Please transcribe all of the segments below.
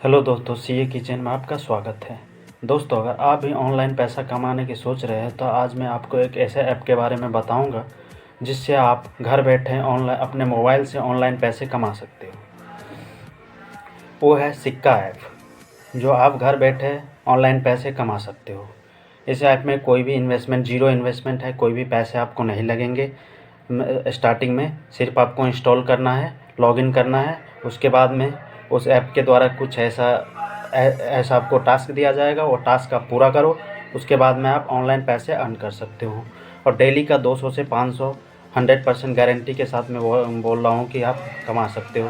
Hello दोस्तों, CA kitchen में आपका स्वागत है। दोस्तों, अगर आप भी ऑनलाइन पैसा कमाने की सोच रहे हैं तो आज मैं आपको एक ऐसे ऐप के बारे में बताऊंगा जिससे आप घर बैठे ऑनलाइन अपने मोबाइल से ऑनलाइन पैसे कमा सकते हो। वो है सिक्का ऐप, जो आप घर बैठे ऑनलाइन पैसे कमा सकते हो। इस ऐप में कोई भी इन्वेस्टमेंट, ज़ीरो इन्वेस्टमेंट है, कोई भी पैसे आपको नहीं लगेंगे। स्टार्टिंग में सिर्फ आपको इंस्टॉल करना है, लॉगिन करना है। उसके बाद में उस ऐप के द्वारा कुछ ऐसा आपको टास्क दिया जाएगा, वो टास्क आप पूरा करो। उसके बाद में आप ऑनलाइन पैसे अर्न कर सकते हो और डेली का 200 से 500 100% गारंटी के साथ मैं बोल रहा हूँ कि आप कमा सकते हो।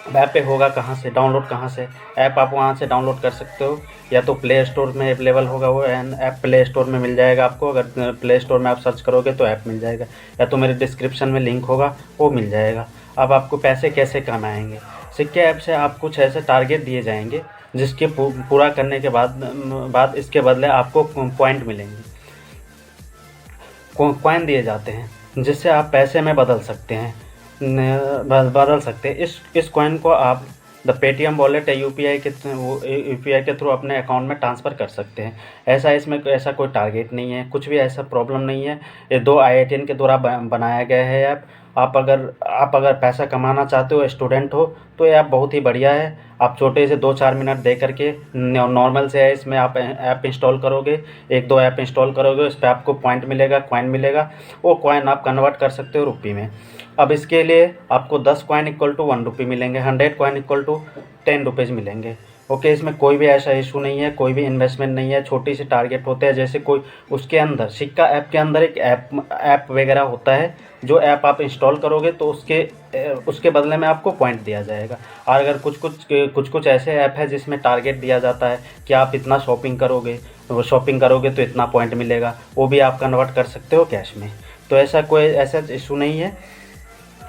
अब ऐप पे होगा कहाँ से, डाउनलोड कहाँ से? ऐप आप वहाँ से डाउनलोड कर सकते हो, या तो प्ले स्टोर में अवेलेबल होगा वो ऐप, प्ले स्टोर में मिल जाएगा आपको। अगर प्ले स्टोर में आप सर्च करोगे तो ऐप मिल जाएगा, या तो मेरे डिस्क्रिप्शन में लिंक होगा, वो मिल जाएगा। अब आपको पैसे कैसे कमाएंगे? सिक्के ऐप से आप कुछ ऐसे टारगेट दिए जाएंगे जिसके पूरा करने के बाद इसके बदले आपको पॉइंट मिलेंगे, कॉइन दिए जाते हैं जिससे आप पैसे में बदल सकते हैं। इस कॉइन को आप द पेटीएम वॉलेट या यूपीआई के थ्रू अपने अकाउंट में ट्रांसफ़र कर सकते हैं। इसमें ऐसा कोई टारगेट नहीं है, कुछ भी ऐसा प्रॉब्लम नहीं है। ये दो आईआईटीएन के द्वारा बनाया गया है ऐप। आप अगर पैसा कमाना चाहते हो, स्टूडेंट हो, तो ये ऐप बहुत ही बढ़िया है। आप छोटे से 2-4 मिनट दे करके नॉर्मल से है, इसमें आप ऐप इंस्टॉल करोगे, 1-2 ऐप इंस्टॉल करोगे, उस पर आपको पॉइंट मिलेगा, कॉइन मिलेगा। वो कॉइन आप कन्वर्ट कर सकते हो रुपये में। अब इसके लिए आपको 10 कॉइन इक्वल टू 1 रुपये मिलेंगे, 100 कॉइन इक्वल टू 10 रुपीज़ मिलेंगे। ओके, इसमें कोई भी ऐसा इशू नहीं है, कोई भी इन्वेस्टमेंट नहीं है। छोटी सी टारगेट होते हैं, जैसे कोई उसके अंदर सिक्का ऐप के अंदर एक ऐप वगैरह होता है। जो ऐप आप इंस्टॉल करोगे तो उसके बदले में आपको पॉइंट दिया जाएगा। और अगर कुछ ऐसे ऐप है जिसमें टारगेट दिया जाता है कि आप इतना शॉपिंग करोगे तो इतना पॉइंट मिलेगा, वो भी आप कन्वर्ट कर सकते हो कैश में। तो ऐसा इशू नहीं है,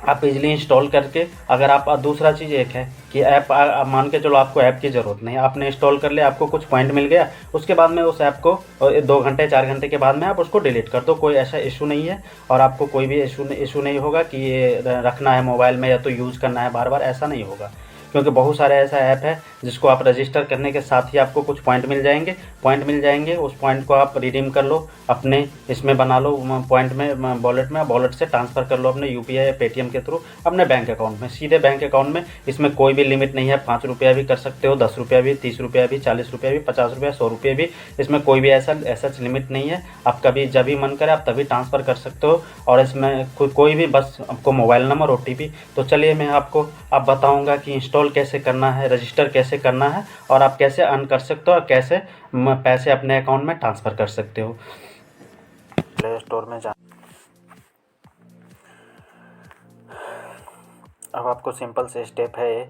आप इजीली इंस्टॉल करके। अगर आप दूसरा चीज़ एक है कि ऐप मान के चलो आपको ऐप की ज़रूरत नहीं, आपने इंस्टॉल कर लिया, आपको कुछ पॉइंट मिल गया, उसके बाद में उस ऐप को 2 घंटे 4 घंटे के बाद में आप उसको डिलीट कर दो, कोई ऐसा इशू नहीं है। और आपको कोई भी इशू नहीं होगा कि ये रखना है मोबाइल में या तो यूज़ करना है बार बार, ऐसा नहीं होगा। क्योंकि बहुत सारे ऐसा ऐप है जिसको आप रजिस्टर करने के साथ ही आपको कुछ पॉइंट मिल जाएंगे। उस पॉइंट को आप रिडीम कर लो, अपने इसमें बना लो, पॉइंट में वॉलेट से ट्रांसफ़र कर लो अपने यूपीआई या पेटीएम के थ्रू अपने बैंक अकाउंट में, सीधे बैंक अकाउंट में। इसमें कोई भी लिमिट नहीं है, 5 रुपया भी कर सकते हो, 10 रुपया भी, 30 रुपया भी, 40 रुपया भी, 50 रुपया, 100 रुपये भी। इसमें कोई भी ऐसा लिमिट नहीं है। आप कभी जब भी मन करे आप तभी ट्रांसफ़र कर सकते हो। और इसमें कोई भी, बस आपको मोबाइल नंबर, ओटीपी। तो चलिए मैं आपको अब बताऊंगा कि इंस्टॉल कैसे करना है, रजिस्टर कैसे करना है, और आप कैसे अर्न कर सकते हो और कैसे पैसे अपने अकाउंट में ट्रांसफ़र कर सकते हो। प्ले स्टोर में जा अब आपको सिंपल से स्टेप है ये।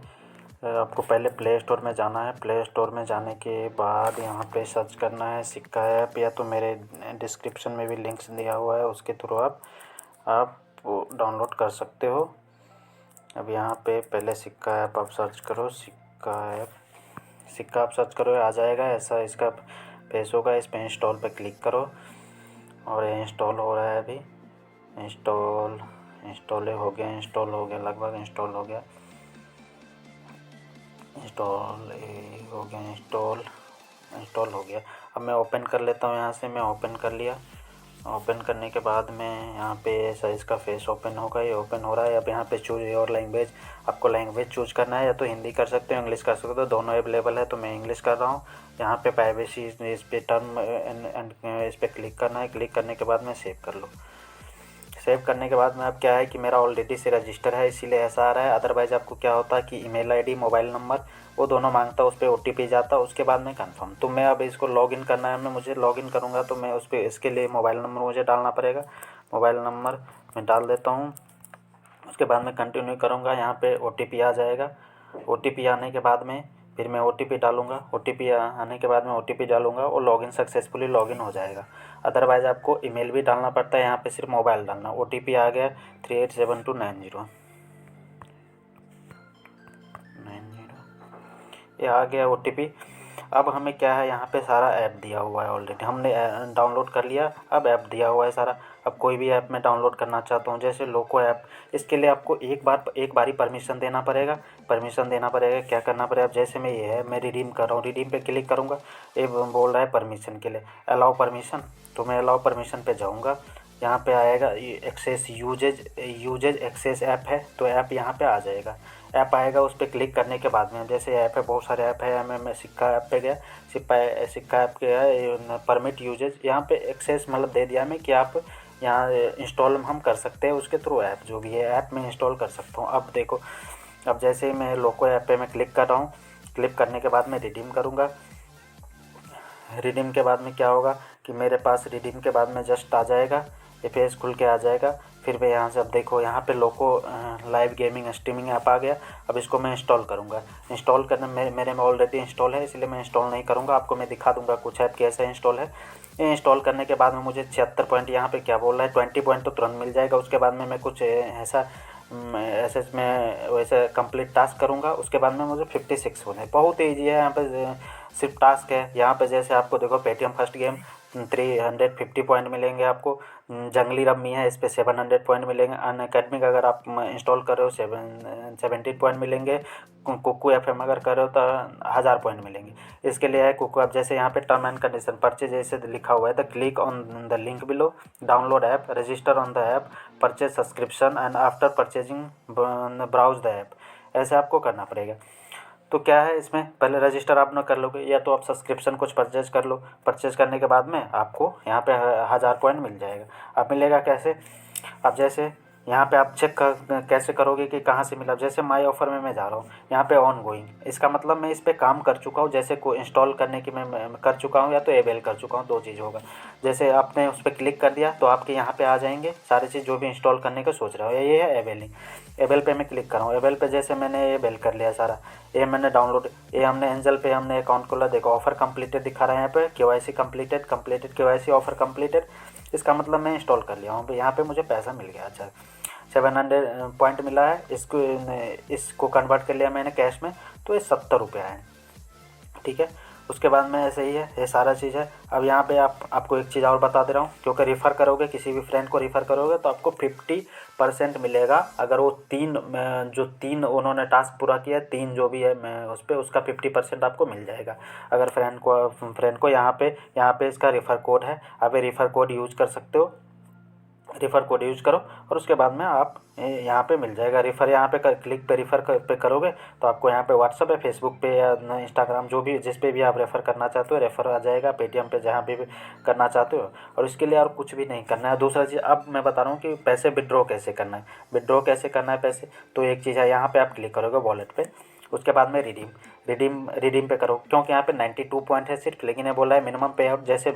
आपको पहले प्ले स्टोर में जाना है। प्ले स्टोर में जाने के बाद यहाँ पे सर्च करना है सिक्का ऐप, या तो मेरे डिस्क्रिप्शन में भी लिंक्स दिया हुआ है, उसके थ्रू आप डाउनलोड कर सकते हो। अब यहाँ पे पहले सिक्का ऐप आप सर्च करो, सिक्का आप सर्च करो, आ जाएगा ऐसा इसका पेज होगा। इस पर इंस्टॉल पे क्लिक करो और ये इंस्टॉल हो रहा है अभी। इंस्टॉल हो गया, लगभग इंस्टॉल हो गया। इंस्टॉल हो गया। अब मैं ओपन कर लेता हूँ, यहाँ से मैं ओपन कर लिया। ओपन करने के बाद में यहाँ पे ऐसा इसका फेस ओपन होगा, ये ओपन हो रहा है। अब यहाँ पे चूज़ योर लैंग्वेज, आपको लैंग्वेज चूज़ करना है, या तो हिंदी कर सकते हो, इंग्लिश कर सकते हो, दोनों अवेलेबल है। तो मैं इंग्लिश कर रहा हूँ। यहाँ पे प्राइवेसी, इस पे टर्म एंड इस पर क्लिक करना है। क्लिक करने के बाद में सेव कर लो। सेव करने के बाद में अब क्या है कि मेरा ऑलरेडी से रजिस्टर है, इसीलिए ऐसा आ रहा है। अदरवाइज़ आपको क्या होता है कि ईमेल आईडी, मोबाइल नंबर, वो दोनों मांगता है, उस पर ओटीपी जाता है, उसके बाद में कंफर्म। तो मैं अब इसको लॉगिन करना है, मुझे लॉगिन करूँगा तो मैं उस पर, इसके लिए मोबाइल नंबर मुझे डालना पड़ेगा। मोबाइल नंबर मैं डाल देता हूँ। उसके बाद में कंटिन्यू करूँगा, यहाँ पे ओटीपी आ जाएगा। ओटीपी आने के बाद में फिर मैं ओटीपी डालूँगा। ओटीपी आने के बाद में ओटीपी डालूँगा और लॉगिन सक्सेसफुली लॉगिन हो जाएगा। अदरवाइज़ आपको ईमेल भी डालना पड़ता है, यहाँ पे सिर्फ मोबाइल डालना। ओटीपी आ गया 387290, ये आ गया ओटीपी। अब हमें क्या है, यहाँ पे सारा ऐप दिया हुआ है ऑलरेडी, हमने डाउनलोड कर लिया। अब ऐप दिया हुआ है सारा। अब कोई भी ऐप मैं डाउनलोड करना चाहता हूँ, जैसे लोको ऐप, इसके लिए आपको एक बार ही परमिशन देना पड़ेगा। क्या करना पड़ेगा, अब जैसे मैं ये है, मैं रिडीम कर रहा हूँ, रिडीम पे क्लिक करूँगा, ये बोल रहा है परमिशन के लिए, अलाउ परमिशन। तो मैं अलाउ परमिशन पे जाऊँगा, यहाँ पे आएगा ये एक्सेस यूजेज एक्सेस ऐप है, तो ऐप यहाँ पे आ जाएगा। ऐप आएगा, उस पर क्लिक करने के बाद में जैसे ऐप है, बहुत सारे ऐप है, मैं सिक्का ऐप पे गया, सिक्का ऐप के है परमिट यूजेज, यहाँ पे एक्सेस मतलब दे दिया मैं कि आप यहाँ इंस्टॉल हम कर सकते हैं उसके थ्रू, ऐप जो भी है ऐप में इंस्टॉल कर सकता हूँ। अब देखो, अब जैसे ही मैं लोको ऐप पे मैं क्लिक कर रहा हूँ, क्लिक करने के बाद मैं रिडीम करूँगा। रिडीम के बाद में क्या होगा कि मेरे पास रिडीम के बाद में जस्ट आ जाएगा, ये पेज खुल के आ जाएगा। फिर मैं यहाँ से, अब देखो यहाँ पे लोको लाइव गेमिंग स्ट्रीमिंग ऐप आ गया। अब इसको मैं इंस्टॉल करूँगा। इंस्टॉल करने मेरे में ऑलरेडी इंस्टॉल है, इसलिए मैं इंस्टॉल नहीं करूँगा। आपको मैं दिखा दूँगा कुछ ऐप कैसे इंस्टॉल है। ये इंस्टॉल करने के बाद में मुझे 76 पॉइंट यहाँ पे क्या बोल रहा है, 20 पॉइंट तो तुरंत मिल जाएगा। उसके बाद में मैं कुछ ऐसा ऐसे मैं वैसे कंप्लीट टास्क करूँगा, उसके बाद में मुझे 56 होने। बहुत ईजी है, यहाँ पे सिर्फ टास्क है। यहाँ पे जैसे आपको देखो, पेटीएम फर्स्ट गेम 350 पॉइंट मिलेंगे आपको। जंगली रम्मी है, इस पर 700 पॉइंट मिलेंगे। अनअकैडमिक अगर आप इंस्टॉल कर रहे हो 17 पॉइंट मिलेंगे। कुकू एफएम अगर कर रहे हो तो 1000 पॉइंट मिलेंगे। इसके लिए है कुकू। अब जैसे यहाँ पे टर्म एंड कंडीशन परचेज जैसे लिखा हुआ है, the click on the link below, download app, register on the app, purchase subscription and after purchasing browse the app, ऐसे आपको करना पड़ेगा। तो क्या है, इसमें पहले रजिस्टर आप ना कर लोगे, या तो आप सब्सक्रिप्शन कुछ परचेज कर लो। परचेज करने के बाद में आपको यहाँ पे 1000 पॉइंट मिल जाएगा। अब मिलेगा कैसे, अब जैसे यहाँ पे आप चेक कैसे करोगे कि कहाँ से मिला। जैसे माई ऑफर में मैं जा रहा हूँ, यहाँ पे ऑन गोइंग, इसका मतलब मैं इस पर काम कर चुका हूँ। जैसे को इंस्टॉल करने की मैं कर चुका हूँ, या तो एवेल कर चुका हूँ, दो चीज़ होगा। जैसे आपने उस पर क्लिक कर दिया तो आपके यहाँ पे आ जाएंगे सारी चीज़ जो भी इंस्टॉल करने का सोच रहा हो। ये है एवेलिंग। एवेल पे मैं क्लिक कर रहा हूँ। एवेल पे जैसे मैंने एवेल कर लिया सारा, ये मैंने डाउनलोड, ये हमने एंजल पे हमने अकाउंट खोला। देखो ऑफर कंप्लीटेड दिखा रहा है यहाँ पे, KYC completed, KYC offer completed. इसका मतलब मैं इंस्टॉल कर लिया हूँ। यहाँ पे मुझे पैसा मिल गया। अच्छा, 700 पॉइंट मिला है। इसको कन्वर्ट कर लिया मैंने कैश में, तो ये 70 रुपये आए। ठीक है, उसके बाद में ऐसे ही है, ये सारा चीज़ है। अब यहाँ पे आपको एक चीज़ और बता दे रहा हूँ, क्योंकि रिफ़र करोगे, किसी भी फ्रेंड को रिफ़र करोगे तो आपको 50% मिलेगा। अगर वो जो तीन उन्होंने टास्क पूरा किया है, 3 जो भी है, मैं उस पर उसका 50% आपको मिल जाएगा। अगर फ्रेंड को यहाँ पे इसका रिफ़र कोड है, आप ये रिफ़र कोड यूज़ कर सकते हो। रिफ़र कोड यूज़ करो और उसके बाद में आप यहाँ पे मिल जाएगा रिफ़र। यहाँ पे क्लिक पे रिफ़र पे करोगे तो आपको यहाँ पे व्हाट्सअप है, फेसबुक पे या इंस्टाग्राम, जो भी जिस पे भी आप रेफ़र करना चाहते हो, रेफ़र आ जाएगा। पेटीएम पे जहाँ पे भी करना चाहते हो। और इसके लिए और कुछ भी नहीं करना है। दूसरा चीज़, अब मैं बता रहा हूँ कि पैसे विड्रॉ कैसे करना है। विड्रॉ कैसे करना है पैसे, तो एक चीज़ है, यहाँ पर आप क्लिक करोगे वॉलेट पर, उसके बाद में रिडीम पे करो। क्योंकि यहाँ पे 92 पॉइंट है सिर्फ, लेकिन ये बोला है मिनिमम पे आउट। जैसे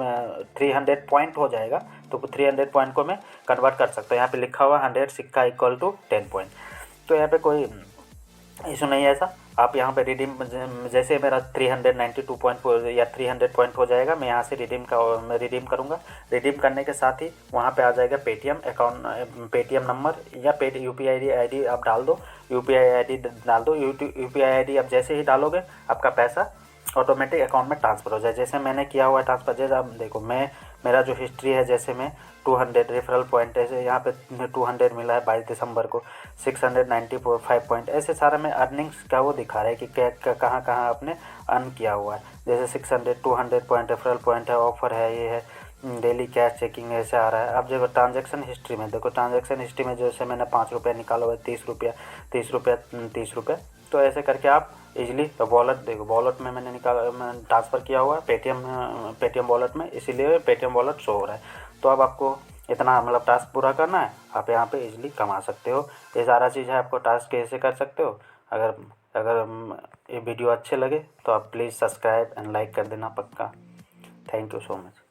300 पॉइंट हो जाएगा तो 300 पॉइंट को मैं कन्वर्ट कर सकता हूँ। यहाँ पे लिखा हुआ 100 सिक्का इक्वल टू 10 पॉइंट। तो यहाँ पे कोई इशू नहीं है ऐसा। आप यहाँ पे रिडीम, जैसे मेरा 392 पॉइंट या 300 पॉइंट हो जाएगा, मैं यहाँ से मैं रिडीम करूँगा। रिडीम करने के साथ ही वहाँ पे आ जाएगा पेटीएम अकाउंट, पेटीएम नंबर या UPI ID आप डाल दो। UPI ID डाल दो। UPI ID आप जैसे ही डालोगे, आपका पैसा ऑटोमेटिक अकाउंट में ट्रांसफ़र हो जाए। जैसे मैंने किया हुआ है ट्रांसफ़र। जैसे आप देखो, मेरा जो हिस्ट्री है, जैसे मैं 200 रेफरल पॉइंट है, यहाँ पे 200 मिला है 22 दिसंबर को, 695 पॉइंट, ऐसे सारा में अर्निंग्स का वो दिखा रहा है कि कहाँ कहाँ आपने अर्न किया हुआ है। जैसे 200 पॉइंट रेफरल पॉइंट है, ऑफर है, ये है, डेली कैश चेकिंग ऐसे आ रहा है। अब देखो ट्रांजैक्शन हिस्ट्री में, देखो ट्रांजैक्शन हिस्ट्री में जैसे मैंने 5 रुपये निकाला हुआ है, 30 रुपया, 30 रुपये। तो ऐसे करके आप इजीली वॉलेट, देखो वॉलेट में मैंने ट्रांसफ़र किया हुआ है पेटीएम वॉलेट में, इसीलिए पेटीएम वॉलेट शो हो रहा है। तो अब आपको इतना मतलब टास्क पूरा करना है, आप यहाँ पे इजीली कमा सकते हो। ये सारा चीज़ है, आपको टास्क कैसे कर सकते हो। अगर अगर ये वीडियो अच्छे लगे तो आप प्लीज़ सब्सक्राइब एंड लाइक कर देना पक्का। Thank you so much.